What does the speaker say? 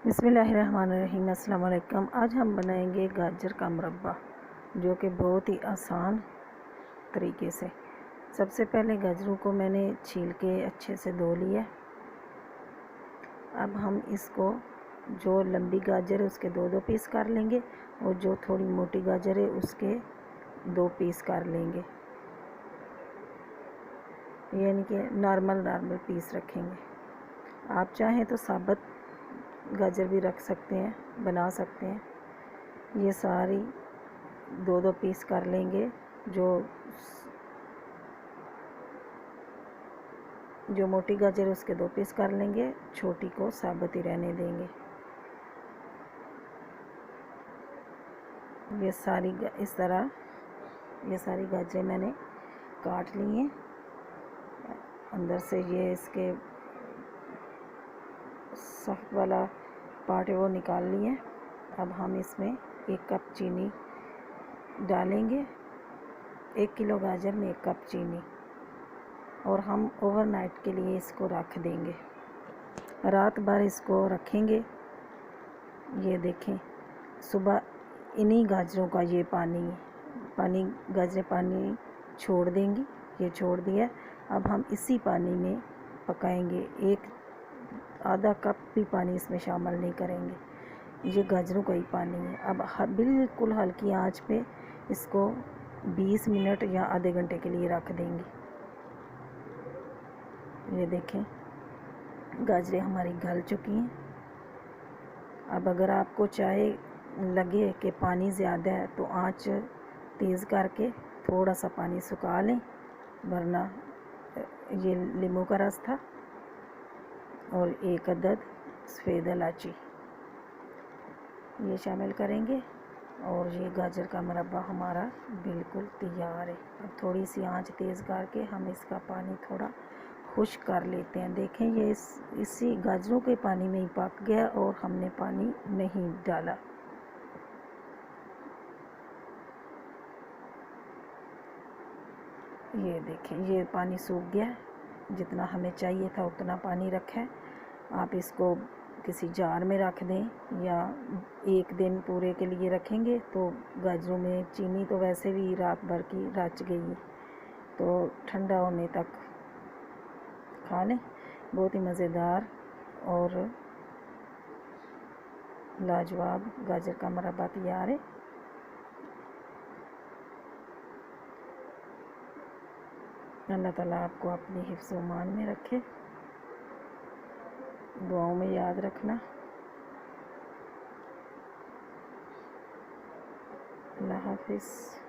बिस्मिल्लाहिर्रहमानिर्रहीम। अस्सलाम वालेकुम। आज हम बनाएंगे गाजर का मुरब्बा, जो कि बहुत ही आसान तरीके से। सबसे पहले गाजरों को मैंने छील के अच्छे से धो लिया। अब हम इसको, जो लंबी गाजर है उसके दो पीस कर लेंगे और जो थोड़ी मोटी गाजर है उसके 2 पीस कर लेंगे, यानी कि नॉर्मल पीस रखेंगे। आप चाहें तो साबुत गाजर भी रख सकते हैं, बना सकते हैं। ये सारी 2 पीस कर लेंगे। जो मोटी गाजर है उसके 2 पीस कर लेंगे, छोटी को साबुत ही रहने देंगे। ये सारी इस तरह ये सारी गाजरें मैंने काट ली हैं। अंदर से ये इसके सख्त वाला पार्ट है वो निकाल लिए। अब हम इसमें 1 कप चीनी डालेंगे। 1 किलो गाजर में 1 कप चीनी, और हम ओवरनाइट के लिए इसको रख देंगे। रात भर इसको रखेंगे। ये देखें, सुबह इन्हीं गाजरों का ये गाजरें पानी छोड़ देंगी। ये छोड़ दिया। अब हम इसी पानी में पकाएंगे। आधा कप भी पानी इसमें शामिल नहीं करेंगे। ये गाजरों का ही पानी है। अब बिल्कुल हल्की आंच पे इसको 20 मिनट या आधे घंटे के लिए रख देंगे। ये देखें, गाजरें हमारी गल चुकी हैं। अब अगर आपको चाहे लगे कि पानी ज़्यादा है तो आंच तेज़ करके थोड़ा सा पानी सुखा लें, वरना ये नींबू का रस था और 1 अदद सफ़ेद इलायची ये शामिल करेंगे, और ये गाजर का मुरब्बा हमारा बिल्कुल तैयार है। अब थोड़ी सी आंच तेज़ करके हम इसका पानी थोड़ा खुश्क कर लेते हैं। देखें, ये इसी गाजरों के पानी में ही पक गया और हमने पानी नहीं डाला। ये देखें, ये पानी सूख गया। जितना हमें चाहिए था उतना पानी रखा है। आप इसको किसी जार में रख दें, या 1 दिन पूरे के लिए रखेंगे तो गाजरों में चीनी तो वैसे भी रात भर की रच गई है, तो ठंडा होने तक खा लें। बहुत ही मज़ेदार और लाजवाब गाजर का मुरब्बा तैयार है। अल्लाह ताला आपको अपनी हिफ्ज़ मान में रखे। दुआओं में याद रखना। अल्लाह हाफ़िज़।